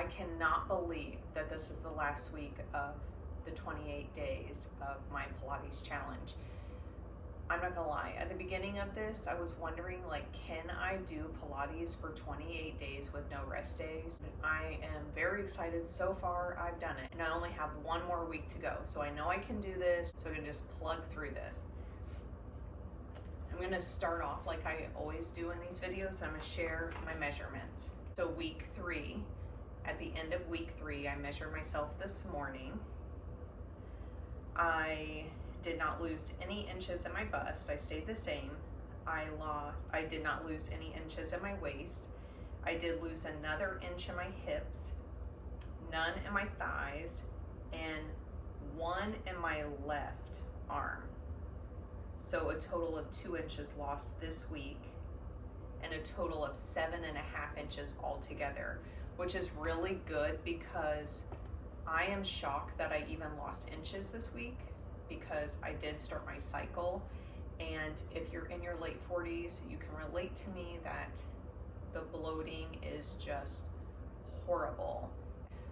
I cannot believe that this is the last week of the 28 days of my Pilates challenge. I'm not gonna lie, at the beginning of this, I was wondering, like, can I do Pilates for 28 days with no rest days? I am very excited. So far, I've done it, and I only have one more week to go. So I know I can do this, so I can just plug through this. I'm gonna start off like I always do in these videos. I'm gonna share my measurements. So week 3, at the end of week 3, I measured myself this morning. I did not lose any inches in my bust. I stayed the same. I did not lose any inches in my waist. I did lose another inch in my hips, none in my thighs, and 1 in my left arm. So a total of 2 inches lost this week, and a total of 7.5 inches altogether, which is really good because I am shocked that I even lost inches this week, because I did start my cycle. And if you're in your late 40s, you can relate to me that the bloating is just horrible.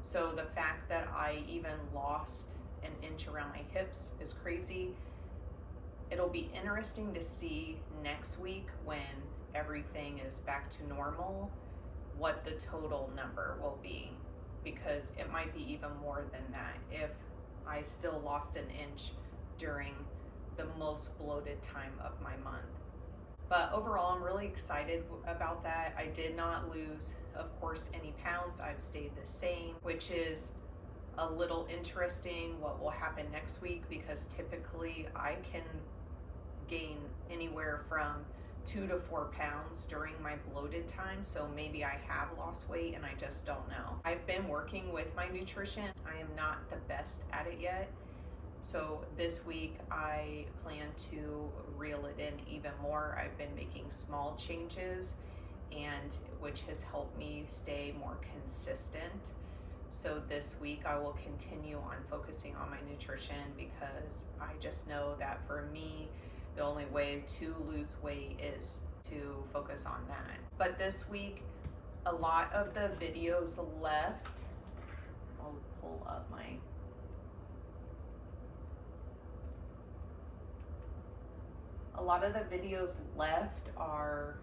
So the fact that I even lost an inch around my hips is crazy. It'll be interesting to see next week, when everything is back to normal, what the total number will be, because it might be even more than that if I still lost an inch during the most bloated time of my month. But overall, I'm really excited about that. I did not lose, of course, any pounds. I've stayed the same, which is a little interesting what will happen next week, because typically I can gain anywhere from 2 to 4 pounds during my bloated time. So maybe I have lost weight and I just don't know. I've been working with my nutrition. I am not the best at it yet. So this week I plan to reel it in even more. I've been making small changes, and which has helped me stay more consistent. So this week I will continue on focusing on my nutrition, because I just know that for me, the only way to lose weight is to focus on that. But this week, a lot of the videos left, I'll pull up my, a lot of the videos left are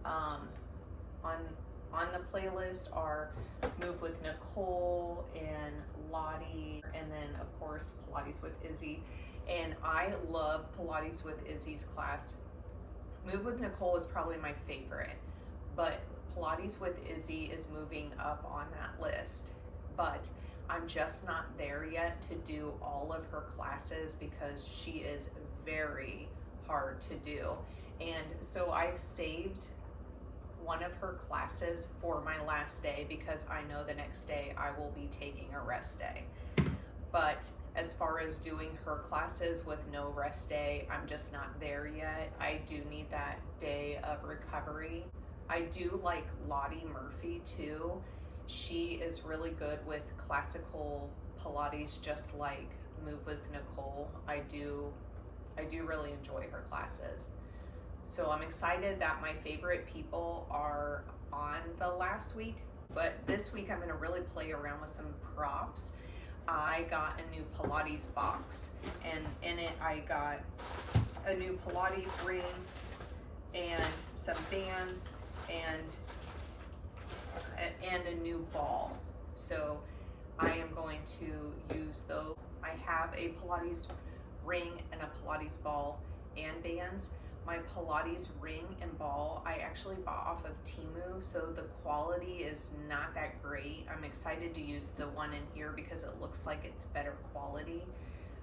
on the playlist are Move with Nicole and Lottie, and then of course Pilates with Izzy. And I love Pilates with Izzy's class. Move with Nicole is probably my favorite, but Pilates with Izzy is moving up on that list. But I'm just not there yet to do all of her classes, because she is very hard to do. And so I've saved one of her classes for my last day, because I know the next day I will be taking a rest day. But as far as doing her classes with no rest day, I'm just not there yet. I do need that day of recovery. I do like Lottie Murphy too. She is really good with classical Pilates, just like Move with Nicole. I do really enjoy her classes. So I'm excited that my favorite people are on the last week, but this week I'm gonna really play around with some props. I got a new Pilates box, and in it I got a new Pilates ring and some bands and a new ball. So I am going to use those. I have a Pilates ring and a Pilates ball and bands. My Pilates ring and ball I actually bought off of Temu, so the quality is not that great. I'm excited to use the one in here because it looks like it's better quality.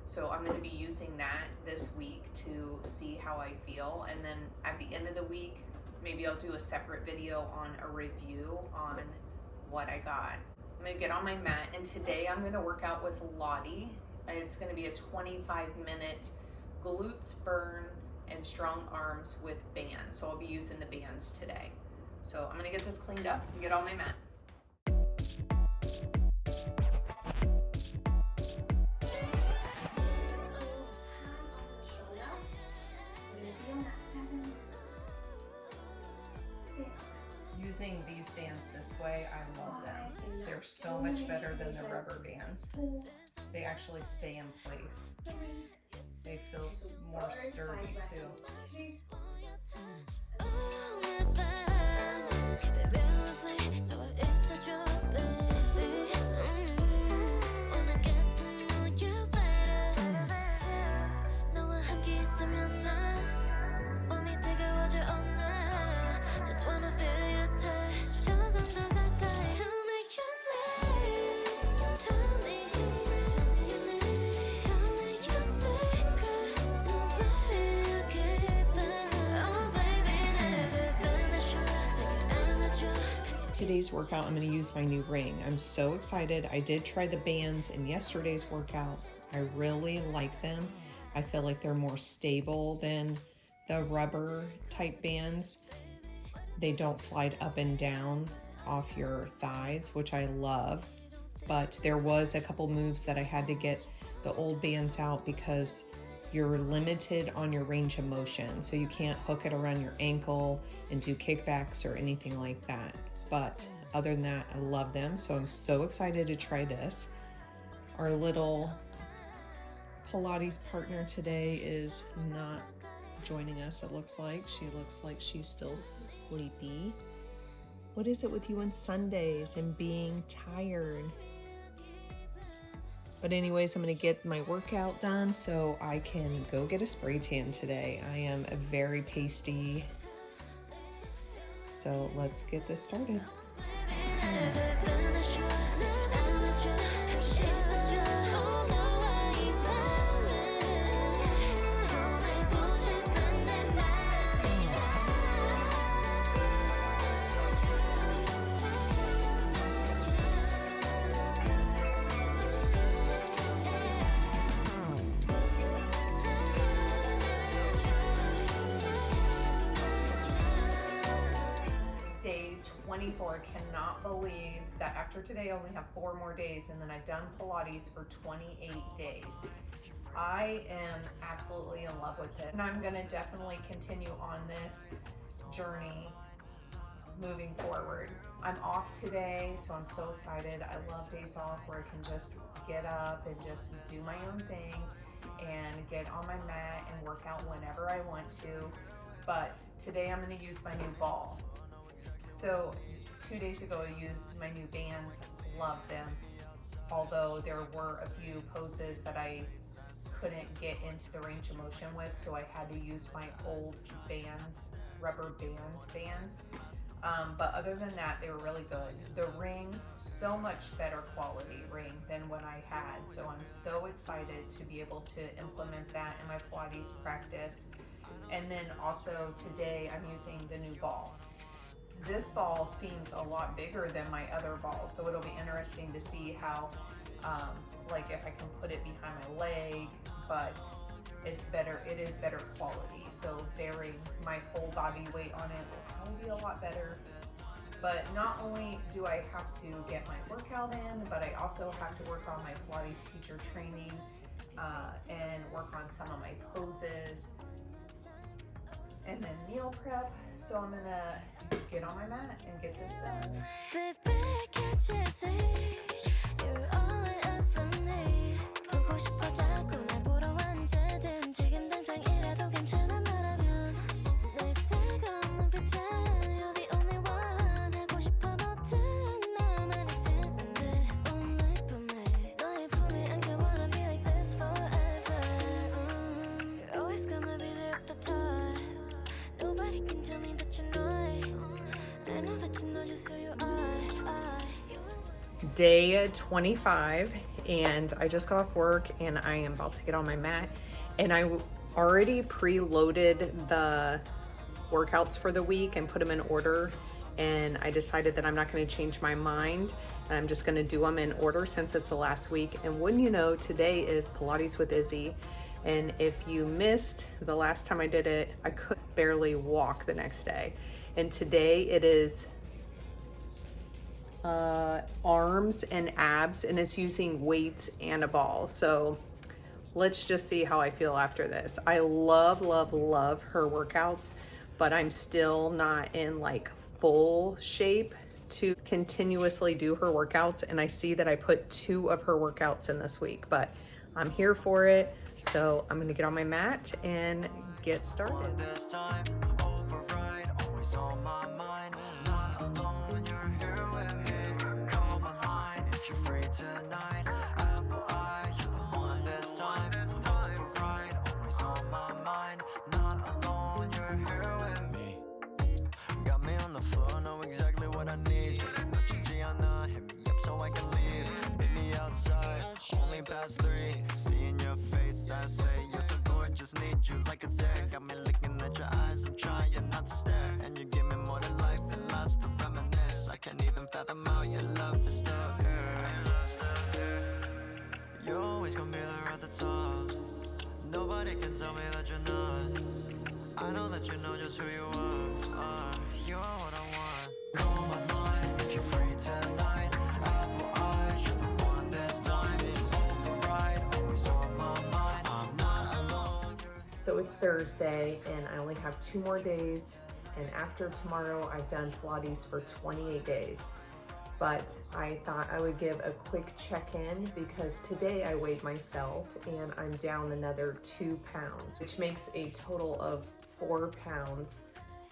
So I'm going to be using that this week to see how I feel, and then at the end of the week maybe I'll do a separate video on a review on what I got. I'm going to get on my mat, and today I'm going to work out with Lottie. It's going to be a 25-minute glutes burn and strong arms with bands. So I'll be using the bands today. So I'm gonna get this cleaned up and get on my mat. Using these bands this way, I love them. They're They're so much better than the rubber bands. They actually stay in place. They feel more sturdy too. Today's workout, I'm going to use my new ring. I'm so excited. I did try the bands in yesterday's workout. I really like them. I feel like they're more stable than the rubber type bands. They don't slide up and down off your thighs, which I love. But there was a couple moves that I had to get the old bands out because you're limited on your range of motion. So you can't hook it around your ankle and do kickbacks or anything like that. But other than that, I love them. So I'm so excited to try this. Our little Pilates partner today is not joining us, it looks like. She looks like she's still sleepy. What is it with you on Sundays and being tired? But anyways, I'm gonna get my workout done so I can go get a spray tan today. I am very pasty. So let's get this started. Day 24. Cannot believe that after today I only have 4 more days and then I've done Pilates for 28 days. I am absolutely in love with it, and I'm gonna definitely continue on this journey moving forward. I'm off today, so I'm so excited. I love days off where I can just get up and just do my own thing and get on my mat and work out whenever I want to. But today I'm gonna use my new ball. So 2 days ago I used my new bands, love them. Although there were a few poses that I couldn't get into the range of motion with, so I had to use my old rubber bands. But other than that, they were really good. The ring, so much better quality ring than what I had. So I'm so excited to be able to implement that in my Pilates practice. And then also today I'm using the new ball. This ball seems a lot bigger than my other ball, so it'll be interesting to see how, like if I can put it behind my leg, but it is better quality. So bearing my whole body weight on it will probably be a lot better. But not only do I have to get my workout in, but I also have to work on my Pilates teacher training and work on some of my poses. And then meal prep, so I'm gonna get on my mat and get this done. Day 25, and I just got off work and I am about to get on my mat, and I already preloaded the workouts for the week and put them in order, and I decided that I'm not going to change my mind and I'm just going to do them in order since it's the last week. And wouldn't you know, today is Pilates with Izzy, and if you missed the last time I did it, I could barely walk the next day, and today it is arms and abs, and it's using weights and a ball. So let's just see how I feel after this. I love her workouts, but I'm still not in like full shape to continuously do her workouts, and I see that I put 2 of her workouts in this week, but I'm here for it. So I'm gonna get on my mat and get started. Past 3, seeing your face, I say you're so gorgeous, need you like it's air. Got me looking at your eyes, I'm trying not to stare. And you give me more than life and lots to reminisce. I can't even fathom how your love is still here. You're always gonna be there at the top. Nobody can tell me that you're not. I know that you know just who you are. You are what I want. Call my line if you're free tonight. Apple eyes, you're the one this time. So it's Thursday and I only have 2 more days, and after tomorrow I've done Pilates for 28 days. But I thought I would give a quick check-in because today I weighed myself and I'm down another 2 pounds, which makes a total of 4 pounds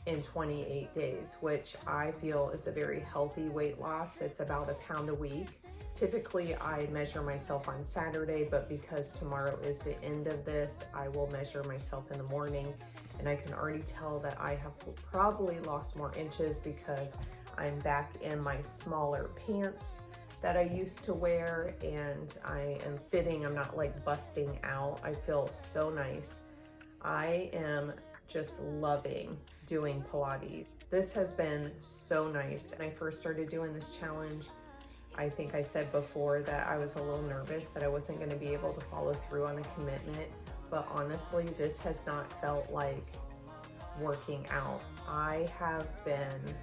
in 28 days, which I feel is a very healthy weight loss. It's about 1 pound a week. Typically, I measure myself on Saturday, but because tomorrow is the end of this, I will measure myself in the morning, and I can already tell that I have probably lost more inches because I'm back in my smaller pants that I used to wear, and I am fitting. I'm not like busting out. I feel so nice. I am just loving doing Pilates. This has been so nice. When I first started doing this challenge, I think I said before that I was a little nervous that I wasn't going to be able to follow through on a commitment, but honestly, this has not felt like working out. I have been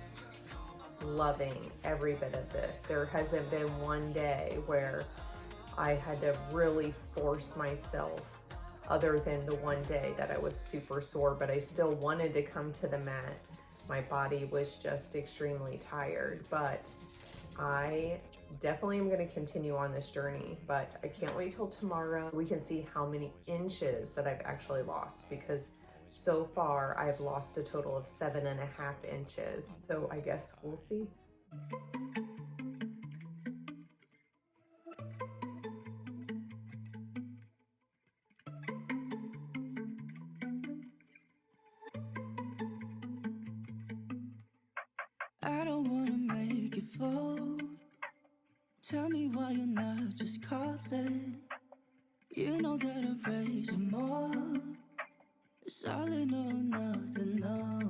loving every bit of this. There hasn't been one day where I had to really force myself, other than the one day that I was super sore, but I still wanted to come to the mat. My body was just extremely tired, but I definitely am going to continue on this journey, but I can't wait till tomorrow. We can see how many inches that I've actually lost, because so far I've lost a total of 7.5 inches. So I guess we'll see. I don't wanna make it fold. Tell me why you're not just calling. You know that I'm raising more. It's solid or nothing, no.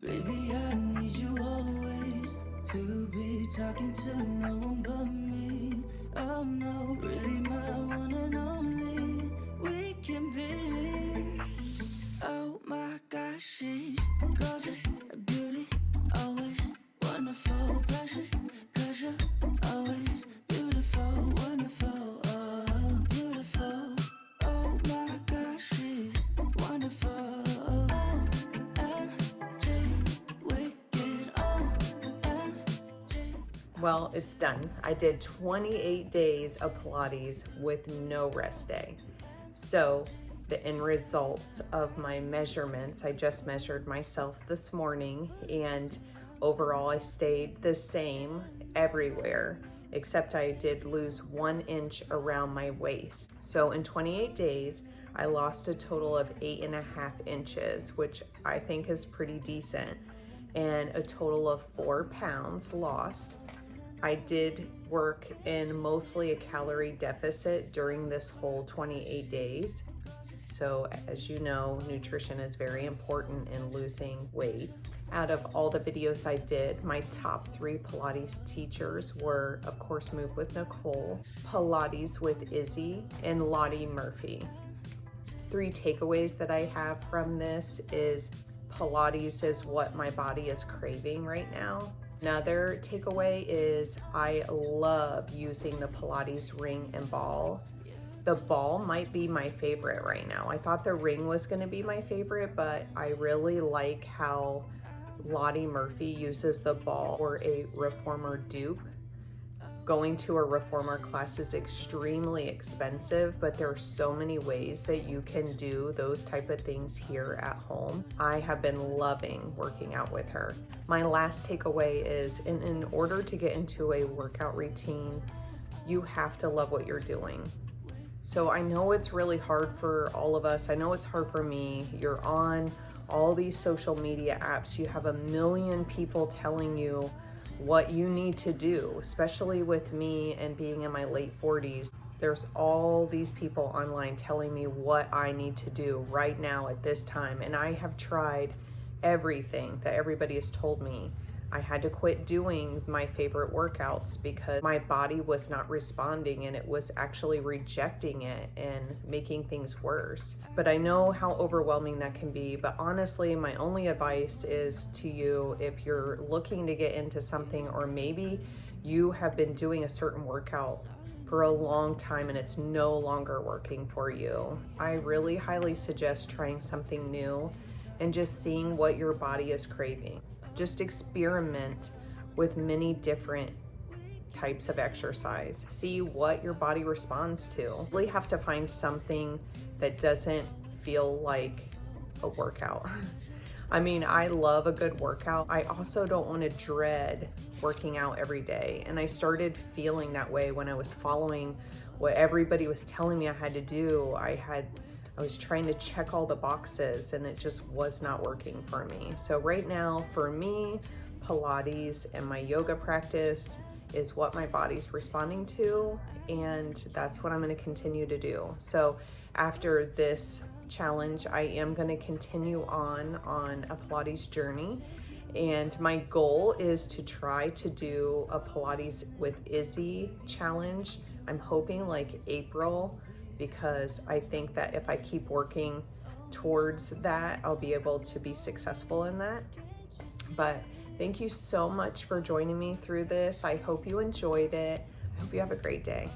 Baby, I need you always to be talking to no one but me. Oh no, really my one and only. We can be. Oh my gosh, she's gorgeous, a beauty, always wonderful, precious, 'cause you're always beautiful, wonderful, oh, beautiful. Oh my gosh, she's wonderful. Well, it's done. I did 28 days of Pilates with no rest day. So the end results of my measurements, I just measured myself this morning, and overall I stayed the same everywhere, except I did lose 1 inch around my waist. So in 28 days, I lost a total of 8.5 inches, which I think is pretty decent, and a total of 4 pounds lost. I did work in mostly a calorie deficit during this whole 28 days. So as you know, nutrition is very important in losing weight. Out of all the videos I did, my top 3 Pilates teachers were, of course, Move with Nicole, Pilates with Izzy, and Lottie Murphy. 3 takeaways that I have from this is Pilates is what my body is craving right now. Another takeaway is I love using the Pilates ring and ball. The ball might be my favorite right now. I thought the ring was going to be my favorite, but I really like how Lottie Murphy uses the ball for a reformer dupe. Going to a reformer class is extremely expensive, but there are so many ways that you can do those type of things here at home. I have been loving working out with her. My last takeaway is in order to get into a workout routine, you have to love what you're doing. So I know it's really hard for all of us. I know it's hard for me. You're on all these social media apps. You have a million people telling you what you need to do, especially with me and being in my late 40s. There's all these people online telling me what I need to do right now at this time. And I have tried everything that everybody has told me. I had to quit doing my favorite workouts because my body was not responding and it was actually rejecting it and making things worse. But I know how overwhelming that can be. But honestly, my only advice is to you, if you're looking to get into something, or maybe you have been doing a certain workout for a long time and it's no longer working for you, I really highly suggest trying something new and just seeing what your body is craving. Just experiment with many different types of exercise. See what your body responds to. You really have to find something that doesn't feel like a workout. I mean, I love a good workout. I also don't want to dread working out every day. And I started feeling that way when I was following what everybody was telling me I had to do. I was trying to check all the boxes and it just was not working for me. So right now, for me, Pilates and my yoga practice is what my body's responding to, and that's what I'm going to continue to do. So after this challenge, I am going to continue on a Pilates journey, and my goal is to try to do a Pilates with Izzy challenge. I'm hoping like April, because I think that if I keep working towards that, I'll be able to be successful in that. But thank you so much for joining me through this. I hope you enjoyed it. I hope you have a great day.